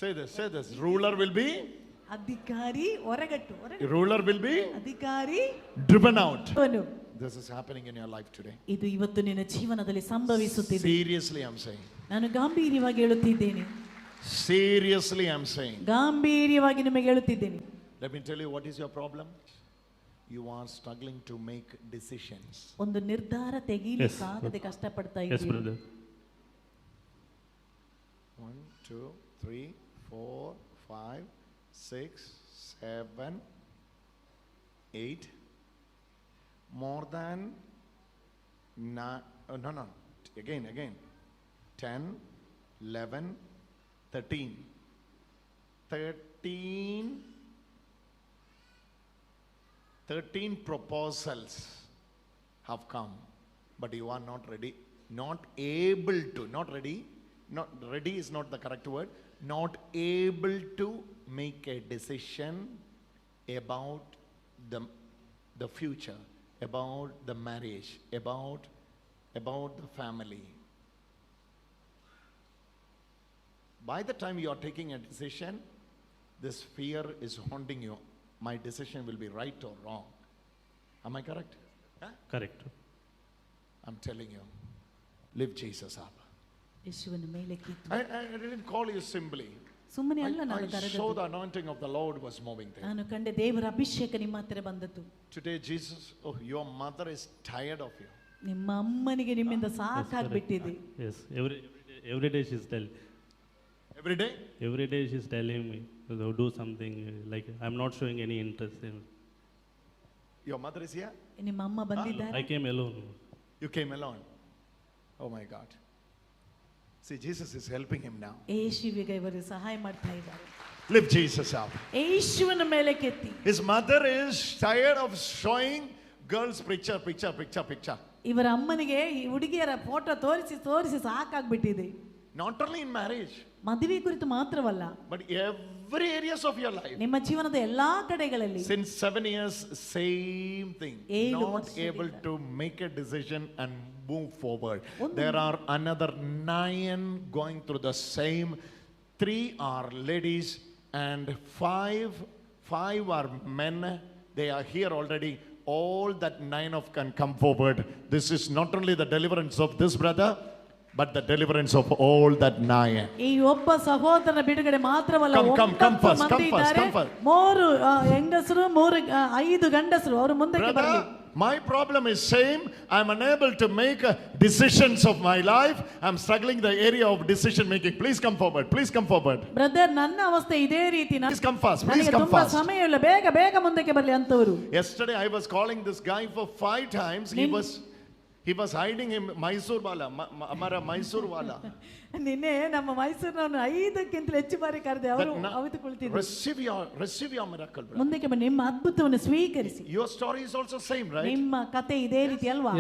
Say this, say this. Ruler will be ಅಧಿಕಾರಿ ಹೊರಗಟ್ಟು ruler will be ಅಧಿಕಾರಿ driven out. ಅವನು. This is happening in your life today. ಇದು ಇವತ್ತು ನಿನ್ನ ಜೀವನದಲ್ಲಿ ಸಂಭವಿಸುತ್ತಿದೆ. Seriously I'm saying. ನಾನು ಗಾಂಭೀರ್ಯವಾಗಿ ಹೇಳುತ್ತಿದ್ದೇನೆ. Seriously I'm saying. ಗಾಂಭೀರ್ಯವಾಗಿ ನಿಮಗೆ ಹೇಳುತ್ತಿದ್ದೇನೆ. Let me tell you what is your problem. You are struggling to make decisions. ಒಂದು ನಿರ್ಧಾರ ತೆಗೆಯಲಿಕ್ಕಾಗದೆ ಕಷ್ಟಪಡ್ತಾ ಇದ್ದೀರಿ. Yes brother. 1 2 3 4 5 6 7 8 more than no again 10 11 13 proposals have come, but you are not ready, not able to, not ready, not ready is not the correct word, not able to make a decision about the future, about the marriage, about the family. By the time you are taking a decision, this fear is haunting you. My decision will be right or wrong. Am I correct? Huh? Correct. I'm telling you, lift Jesus up. ಯೇಸುವಿನ ಮೇಲೆ ಕಿತ್ತು. I didn't call you simply. ಸುಮ್ಮನೆ ಅಲ್ಲ ನಾನು I ಕರೆದದ್ದು. saw the anointing of the Lord was moving there. ನಾನು ಕಂಡೆ ದೇವರ ಅಭಿಷೇಕ ನಿಮ್ಮ ಹತ್ತಿರ ಬಂದದ್ದು. Today Jesus, oh, your mother is tired of you. ನಿಮ್ಮ ಅಮ್ಮನಿಗೆ ನಿಮ್ಮಿಂದ ಸಾಕಾಗ್ಬಿಟ್ಟಿದೆ. Yes, every day she's telling. Every day? Every day she's telling me to do something, like I'm not showing any interest in. Your mother is here? ನಿಮ್ಮ ಅಮ್ಮ ಬಂದಿದ್ದಾರೆ. I came alone. You came alone. Oh my God. See, Jesus is helping him now. ಯೇಸುವಿಗೆ ಇವರು ಸಹಾಯ ಮಾಡ್ತಾ ಇದ್ದಾರೆ. Lift Jesus up. ಯೇಸುವಿನ ಮೇಲೆ ಕೆತ್ತಿ. His mother is tired of showing girls picture. ಇವರ ಅಮ್ಮನಿಗೆ ಈ ಹುಡುಗಿಯರ ಫೋಟೋ ತೋರಿಸಿ ಸಾಕಾಗ್ಬಿಟ್ಟಿದೆ. Not only in marriage, ಮದುವೆ ಕುರಿತು ಮಾತ್ರವಲ್ಲ, but every areas of your life. ನಿಮ್ಮ ಜೀವನದ ಎಲ್ಲಾ ಕಡೆಗಳಲ್ಲಿ. Since 7 years, same thing. Not able to make a decision and move forward. There are another 9 going through the same. 3 are ladies and 5 are men. They are here already. All that 9 of can come forward. This is not only the deliverance of this brother, but the deliverance of all that 9. ಈ ಒಬ್ಬ ಸಹೋದರನ ಬಿಡುಗಡೆ ಮಾತ್ರವಲ್ಲ, come first. 3 ಹೆಂಗಸರು 5 ಗಂಡಸರು ಅವರು ಮುಂದಕ್ಕೆ ಬರಲಿ. My problem is same. I'm unable to make decisions of my life. I'm struggling in the area of decision making. Please come forward. Brother, ನನ್ನ ಅವಸ್ಥೆ ಇದೇ ರೀತಿ. Please come fast. ತುಂಬಾ ಸಮಯ ಇಲ್ಲ, ಬೇಗ ಮುಂದಕ್ಕೆ ಬರಲಿ ಅಂತವರು. Yesterday I was calling this guy for 5 times. He was hiding him. Mysore wala, Amara Mysore wala. ನಿನ್ನೆ ನಮ್ಮ ಮೈಸೂರಿನವನು 5ಕ್ಕಿಂತ ಹೆಚ್ಚು ಬಾರಿ ಕರೆದೆ. ಅವರು ಅವತ್ತು ಕುಳಿತಿದ್ರು. Receive your miracle, brother. ಮುಂದಕ್ಕೆ ಬನ್ನಿ, ನಿಮ್ಮ ಅದ್ಭುತವನ್ನು ಸ್ವೀಕರಿಸಿ. Your story is also same, right? ನಿಮ್ಮ ಕತೆ ಇದೇ ರೀತಿ ಅಲ್ವಾ?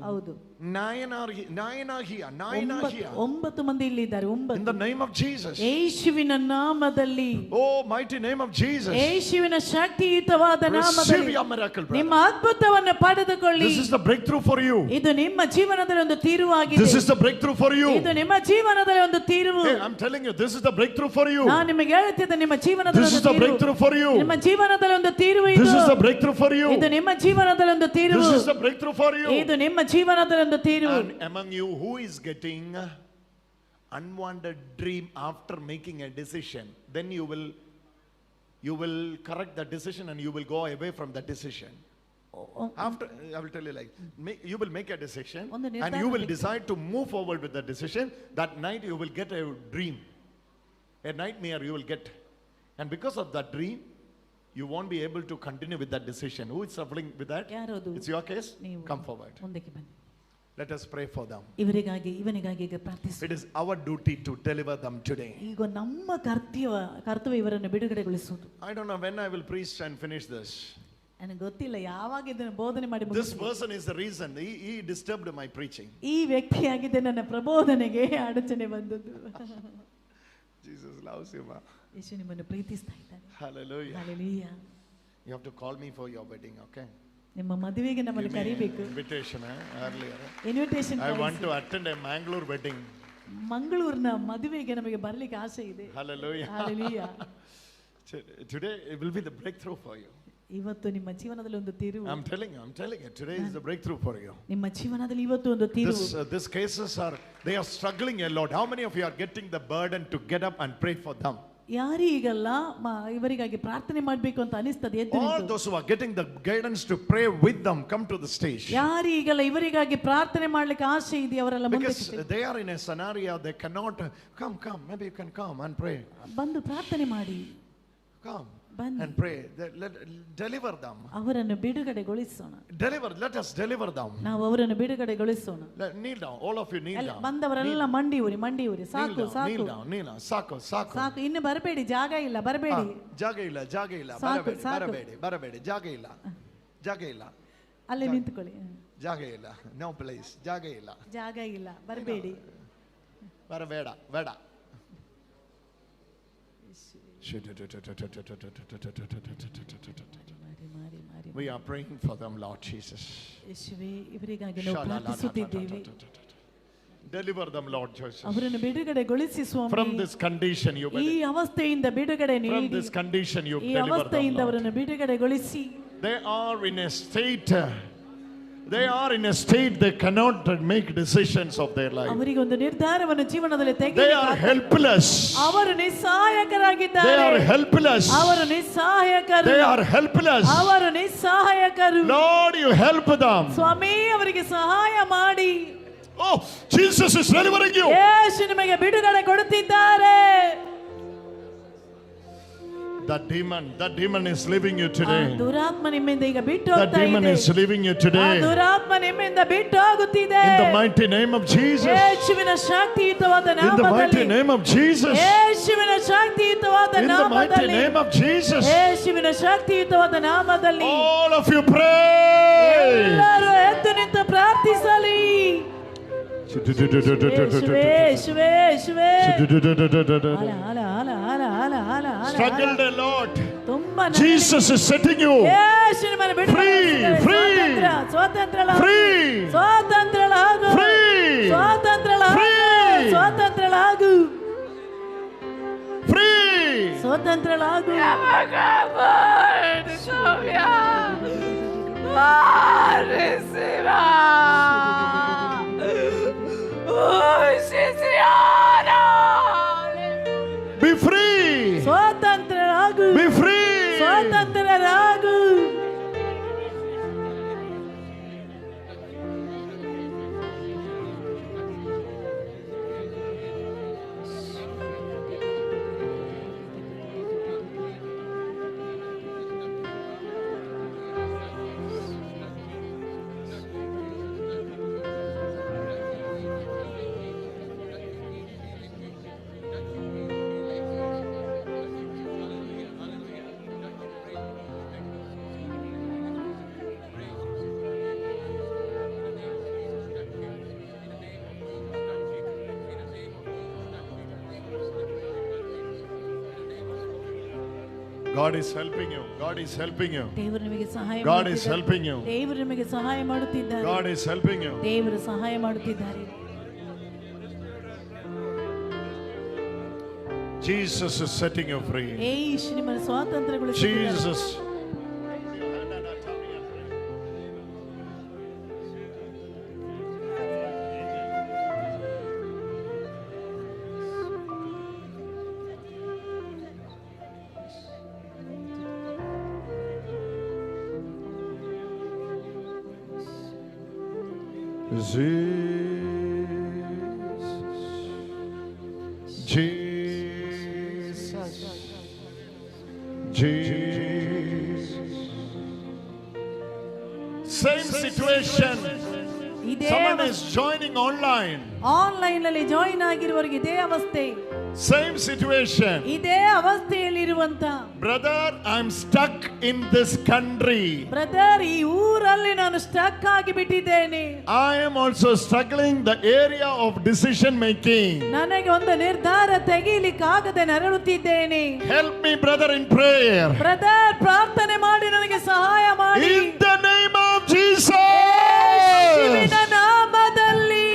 ಹೌದು. 9 are here. 9 ಮಂದಿ ಇಲ್ಲಿ ಇದ್ದಾರೆ. 9 in the name of Jesus. ಯೇಸುವಿನ ನಾಮದಲ್ಲಿ. Oh, mighty name of Jesus. ಯೇಸುವಿನ ಶಕ್ತಿಯುತವಾದ ನಾಮದಲ್ಲಿ receive your miracle, brother. ನಿಮ್ಮ ಅದ್ಭುತವನ್ನು ಪಡೆದುಕೊಳ್ಳಿ. This is the breakthrough for you. ಇದು ನಿಮ್ಮ ಜೀವನದಲ್ಲಿ ಒಂದು ತಿರುವಾಗಿದೆ. This is the breakthrough for you. ಇದು ನಿಮ್ಮ ಜೀವನದಲ್ಲಿ ಒಂದು ತಿರುವು. Hey, I'm telling you, this is the breakthrough for you. ನಾನು ನಿಮಗೆ ಹೇಳುತ್ತಿದ್ದೆ, ನಿಮ್ಮ ಜೀವನದಲ್ಲಿ This is the breakthrough for you. ನಿಮ್ಮ ಜೀವನದಲ್ಲಿ ಒಂದು ತಿರುವು ಇದು. This is the breakthrough for you. ಇದು ನಿಮ್ಮ ಜೀವನದಲ್ಲಿ ಒಂದು ತಿರುವು. This is the breakthrough for you. ಇದು ನಿಮ್ಮ ಜೀವನದಲ್ಲಿ ಒಂದು ತಿರುವು. And among you, who is getting unwanted dream after making a decision, then you will correct the decision and you will go away from the decision. After, I will tell you, like, you will make a decision and you will decide to move forward with the decision. That night you will get a dream, a nightmare you will get, and because of that dream you won't be able to continue with that decision. Who is suffering with that? It's your case. Come forward. Let us pray for them. ಇವನಿಗಾಗಿ ಪ್ರಾರ್ಥಿಸು. It is our duty to deliver them today. ಈಗ ನಮ್ಮ ಕರ್ತವ್ಯ ಇವರನ್ನು ಬಿಡುಗಡೆಗೊಳಿಸುವುದು. I don't know when I will preach and finish this. ನನಗೆ ಗೊತ್ತಿಲ್ಲ ಯಾವಾಗ ಇದನ್ನು ಬೋಧನೆ ಮಾಡಿ ಮುಗಿಸುವುದು. This person is the reason. He disturbed my preaching. ಈ ವ್ಯಕ್ತಿಯಾಗಿದೆ ನನ್ನ ಪ್ರಬೋಧನೆಗೆ ಅಡಚಣೆ ಬಂದದ್ದು. Jesus loves you, ma. ಯೇಸು ನಿಮ್ಮನ್ನು ಪ್ರೀತಿಸ್ತಾ ಇದ್ದಾನೆ. Hallelujah. Hallelujah. You have to call me for your wedding, okay? ನಿಮ್ಮ ಮದುವೆಗೆ ನಮ್ಮನ್ನು ಕರಿಬೇಕು. Invitation earlier. Invitation. I want to attend a Mangalore wedding. ಮಂಗಳೂರಿನ ಮದುವೆಗೆ ನಮಗೆ ಬರ್ಲಿಕ್ಕೆ ಆಸೆ ಇದೆ. Hallelujah. Hallelujah. Today it will be the breakthrough for you. ಇವತ್ತು ನಿಮ್ಮ ಜೀವನದಲ್ಲಿ ಒಂದು ತಿರುವು. I'm telling you, today is the breakthrough for you. ನಿಮ್ಮ ಜೀವನದಲ್ಲಿ ಇವತ್ತು ಒಂದು ತಿರುವು. These cases they are struggling a lot. How many of you are getting the burden to get up and pray for them? ಯಾರಿಗಲ್ಲ ಇವರಿಗಾಗಿ ಪ್ರಾರ್ಥನೆ ಮಾಡಬೇಕು ಅಂತ ಅನಿಸ್ತದೆ ಎದ್ದು All ನಿಂತು. those who are getting the guidance to pray with them, come to the stage. ಯಾರಿಗಲ್ಲ ಇವರಿಗಾಗಿ ಪ್ರಾರ್ಥನೆ ಮಾಡ್ಲಿಕ್ಕೆ ಆಸೆ ಇದೆ ಅವರೆಲ್ಲ ಮುಂದೆ Because they are in a scenario they cannot come. Maybe you can come and pray. ಬಂದು ಪ್ರಾರ್ಥನೆ ಮಾಡಿ. Come ಬನ್ನಿ. and pray. Deliver them. ಅವರನ್ನು ಬಿಡುಗಡೆಗೊಳಿಸೋಣ. Let us deliver them. ನಾವು ಅವರನ್ನು ಬಿಡುಗಡೆಗೊಳಿಸೋಣ. Kneel down. All of you kneel down. ಬಂದವರೆಲ್ಲ ಮಂಡಿ ಊರಿ ಸಾಕು Kneel ಸಾಕು down. ಸಾಕು. ಸಾಕು, ಇನ್ನು ಬರಬೇಡಿ, ಜಾಗ ಇಲ್ಲ, ಬರಬೇಡಿ. ಜಾಗ ಇಲ್ಲ. ಬರಬೇಡಿ. ಜಾಗ ಇಲ್ಲ. ಅಲ್ಲೇ ನಿಂತ್ಕೊಳ್ಳಿ. ಜಾಗ ಇಲ್ಲ. No place. ಜಾಗ ಇಲ್ಲ. ಬರಬೇಡಿ. ಬೇಡ. We are praying for them, Lord Jesus. ಯೇಸುವೇ, ಇವರಿಗಾಗಿ ನಾವು ಪ್ರಾರ್ಥಿಸುತ್ತಿದ್ದೇವೆ. Deliver them, Lord Jesus. ಅವರನ್ನು ಬಿಡುಗಡೆಗೊಳಿಸಿ ಸ್ವಾಮಿ. From this condition you ಈ ಅವಸ್ಥೆಯಿಂದ ಬಿಡುಗಡೆ ನೀಡಿ. From this condition you ಈ deliver them, ಅವಸ್ಥೆಯಿಂದ Lord. ಅವರನ್ನು ಬಿಡುಗಡೆಗೊಳಿಸಿ. They are in a state they cannot make decisions of their life. ಅವರಿಗೆ ಒಂದು ನಿರ್ಧಾರವನ್ನು ಜೀವನದಲ್ಲಿ They ತೆಗೆಯಲಿಕ್ಕೆ are helpless. ಅವರು ನಿಸ್ಸಹಾಯಕರಾಗಿದ್ದಾರೆ. They are helpless. ಅವರು ನಿಸ್ಸಹಾಯಕರು. They are helpless. ಅವರು ನಿಸ್ಸಹಾಯಕರು. Lord, you help them. ಸ್ವಾಮಿ, ಅವರಿಗೆ ಸಹಾಯ ಮಾಡಿ. Oh, Jesus is delivering you. ಯೇಸು ನಿಮಗೆ ಬಿಡುಗಡೆ ಕೊಡುತ್ತಿದ್ದಾರೆ. That demon is leaving you today. ದುರಾತ್ಮ ನಿಮ್ಮಿಂದ ಈಗ ಬಿಟ್ಟು That ಹೋಗ್ತಾ demon ಇದೆ. is leaving you today. ದುರಾತ್ಮ ನಿಮ್ಮಿಂದ ಬಿಟ್ಟು ಹೋಗುತ್ತಿದೆ. In the mighty name of Jesus. ಯೇಸುವಿನ ಶಕ್ತಿಯುತವಾದ In the mighty ನಾಮದಲ್ಲಿ. name of Jesus. ಯೇಸುವಿನ ಶಕ್ತಿಯುತವಾದ In the mighty ನಾಮದಲ್ಲಿ. name of Jesus. ಯೇಸುವಿನ ಶಕ್ತಿಯುತವಾದ ನಾಮದಲ್ಲಿ. All of you pray. ಎಲ್ಲರೂ ಎದ್ದು ನಿಂತು ಪ್ರಾರ್ಥಿಸಲಿ. ಯೇಸುವೇ. Struggled a lot. ತುಂಬಾ Jesus is setting you ಯೇಸು ನಿಮ್ಮನ್ನು ಬಿಡುಗಡೆ ಸ್ವಾತಂತ್ರ್ಯಳಾಗು. ಸ್ವಾತಂತ್ರ್ಯಳಾಗು. free. ಸ್ವಾತಂತ್ರ್ಯಳಾಗು. Free. ಸ್ವಾತಂತ್ರ್ಯಳಾಗು. Be free. ಸ್ವಾತಂತ್ರ್ಯಳಾಗು. Be free. ಸ್ವಾತಂತ್ರ್ಯಳಾಗು. God is helping you. God is helping you. ದೇವರು ನಿಮಗೆ ಸಹಾಯ God is ಮಾಡುತ್ತಿದ್ದಾರೆ. helping you. ದೇವರು ನಿಮಗೆ ಸಹಾಯ ಮಾಡುತ್ತಿದ್ದಾರೆ. God is helping you. ದೇವರು ಸಹಾಯ ಮಾಡುತ್ತಿದ್ದಾರೆ. Jesus is setting you free. ಯೇಸು ನಿಮ್ಮನ್ನು ಸ್ವಾತಂತ್ರ್ಯಗೊಳಿಸುತ್ತಿದ್ದಾರೆ. Jesus. Jesus. Same situation. Someone is joining online. Online ಅಲ್ಲಿ ಜಾಯಿನ್ ಆಗಿರುವವರಿಗೆ ಇದೇ ಅವಸ್ಥೆ. Same situation. ಇದೇ ಅವಸ್ಥೆಯಲ್ಲಿರುವಂತ Brother, I'm stuck in this country. Brother, ಈ ಊರಲ್ಲಿ ನಾನು ಸ್ಟಕ್ ಆಗಿ ಬಿಟ್ಟಿದ್ದೇನೆ. I am also struggling the area of decision making. ನನಗೆ ಒಂದು ನಿರ್ಧಾರ ತೆಗೆಯಲಿಕ್ಕಾಗದೆ ನರಳುತ್ತಿದ್ದೇನೆ. Help me, brother, in prayer. Brother, ಪ್ರಾರ್ಥನೆ ಮಾಡಿ ನನಗೆ ಸಹಾಯ ಮಾಡಿ. In the name of Jesus. ಯೇಸುವಿನ ನಾಮದಲ್ಲಿ.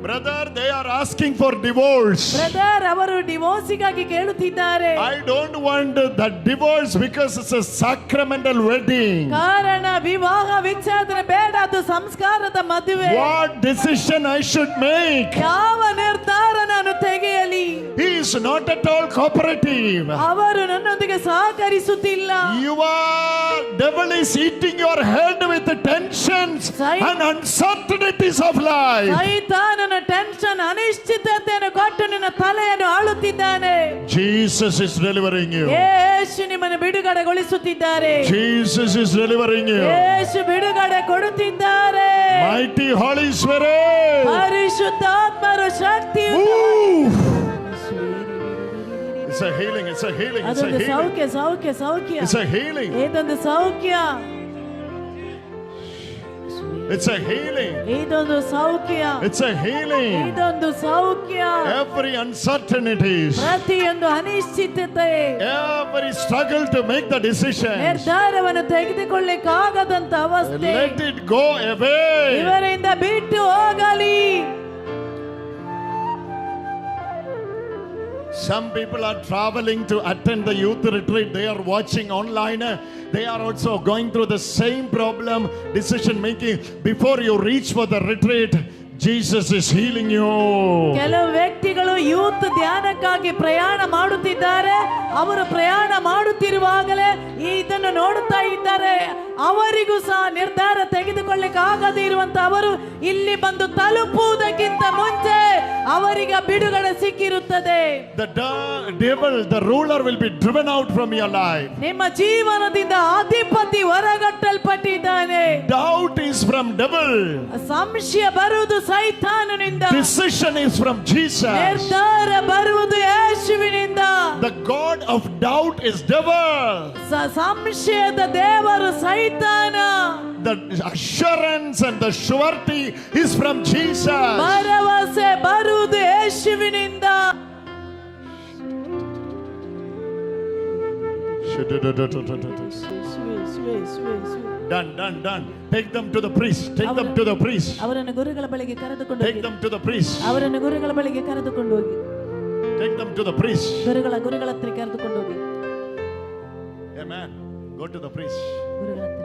Brother, they are asking for divorce. Brother, ಅವರು ಡಿವೋರ್ಸಿಗಾಗಿ ಕೇಳುತ್ತಿದ್ದಾರೆ. I don't want that divorce because it's a sacramental wedding. ಕಾರಣ ವಿವಾಹ ವಿಚ್ಛೇದನ ಬೇಡ, ಅದು ಸಂಸ್ಕಾರದ ಮದುವೆ. What decision I should make? ಯಾವ ನಿರ್ಧಾರ ನಾನು ತೆಗೆಯಲಿ? He is not at all cooperative. ಅವರು ನನ್ನೊಂದಿಗೆ ಸಹಕರಿಸುತ್ತಿಲ್ಲ. Your devil is eating your head with the tensions and uncertainties of life. ಸೈತಾನನ ಟೆನ್ಷನ್, ಅನಿಶ್ಚಿತತೆಯನ್ನು ಕೊಟ್ಟು ನಿನ್ನ ತಲೆಯನ್ನು ಆಳುತ್ತಿದ್ದಾನೆ. Jesus is delivering you. ಯೇಸು ನಿಮ್ಮನ್ನು ಬಿಡುಗಡೆಗೊಳಿಸುತ್ತಿದ್ದಾರೆ. Jesus is delivering you. ಯೇಸು ಬಿಡುಗಡೆ ಕೊಡುತ್ತಿದ್ದಾರೆ. Mighty Holy Spirit. ಪರಿಶುದ್ಧಾತ್ಮರು Shakti. It's a healing. It's a healing. It's a ಅದೊಂದು healing. ಸೌಖ್ಯ ಸೌಖ್ಯ ಸೌಖ್ಯ. It's a healing. ಇದೊಂದು ಸೌಖ್ಯ. It's a healing. ಇದೊಂದು ಸೌಖ್ಯ. It's a healing. ಇದೊಂದು ಸೌಖ್ಯ. Every uncertainties, ಪ್ರತಿಯೊಂದು ಅನಿಶ್ಚಿತತೆ, every struggle to make the decision, ನಿರ್ಧಾರವನ್ನು ತೆಗೆದುಕೊಳ್ಳಿಕ್ಕಾಗದಂತ ಅವಸ್ಥೆ, let it go away. ಇವರಿಂದ ಬಿಟ್ಟು ಹೋಗಲಿ. Some people are traveling to attend the youth retreat. They are watching online. They are also going through the same problem, decision making. Before you reach for the retreat, Jesus is healing you. ಕೆಲವು ವ್ಯಕ್ತಿಗಳು youth ಧ್ಯಾನಕ್ಕಾಗಿ ಪ್ರಯಾಣ ಮಾಡುತ್ತಿದ್ದಾರೆ. ಅವರು ಪ್ರಯಾಣ ಮಾಡುತ್ತಿರುವಾಗಲೇ ಇದನ್ನು ನೋಡುತ್ತಾ ಇದ್ದಾರೆ. ಅವರಿಗೂ ಸಹ ನಿರ್ಧಾರ ತೆಗೆದುಕೊಳ್ಳಿಕ್ಕೆ ಆಗದೇ ಇರುವಂತ ಅವರು ಇಲ್ಲಿ ಬಂದು ತಲುಪುವುದಕ್ಕಿಂತ ಮುಂಚೆ ಅವರಿಗೆ ಬಿಡುಗಡೆ ಸಿಕ್ಕಿರುತ್ತದೆ. The devil, the ruler, will be driven out from your life. ನಿಮ್ಮ ಜೀವನದಿಂದ ಅಧಿಪತಿ ಹೊರಗಟ್ಟಲ್ಪಟ್ಟಿದ್ದಾನೆ. Doubt is from devil. ಸಂಶಯ ಬರುವುದು ಸೈತಾನನಿಂದ. Decision is from Jesus. ನಿರ್ಧಾರ ಬರುವುದು ಯೇಸುವಿನಿಂದ. The God of doubt is devil. ಸಂಶಯದ ದೇವರು ಸೈತಾನ. The assurance and the surety is from Jesus. ಭರವಸೆ ಬರುವುದು ಯೇಸುವಿನಿಂದ. Done. Take them to the priest. Take them to the priest. ಅವರನ್ನು ಗುರುಗಳ ಬಳಿಗೆ ಕರೆದುಕೊಂಡು Take ಹೋಗಿ. them to the priest. ಅವರನ್ನು ಗುರುಗಳ ಬಳಿಗೆ ಕರೆದುಕೊಂಡು ಹೋಗಿ. Take them to the priest. ಗುರುಗಳ ಹತ್ರ ಕರೆದುಕೊಂಡು ಹೋಗಿ. Amen. Go to the priest. ಗುರುಗಳ ಹತ್ರ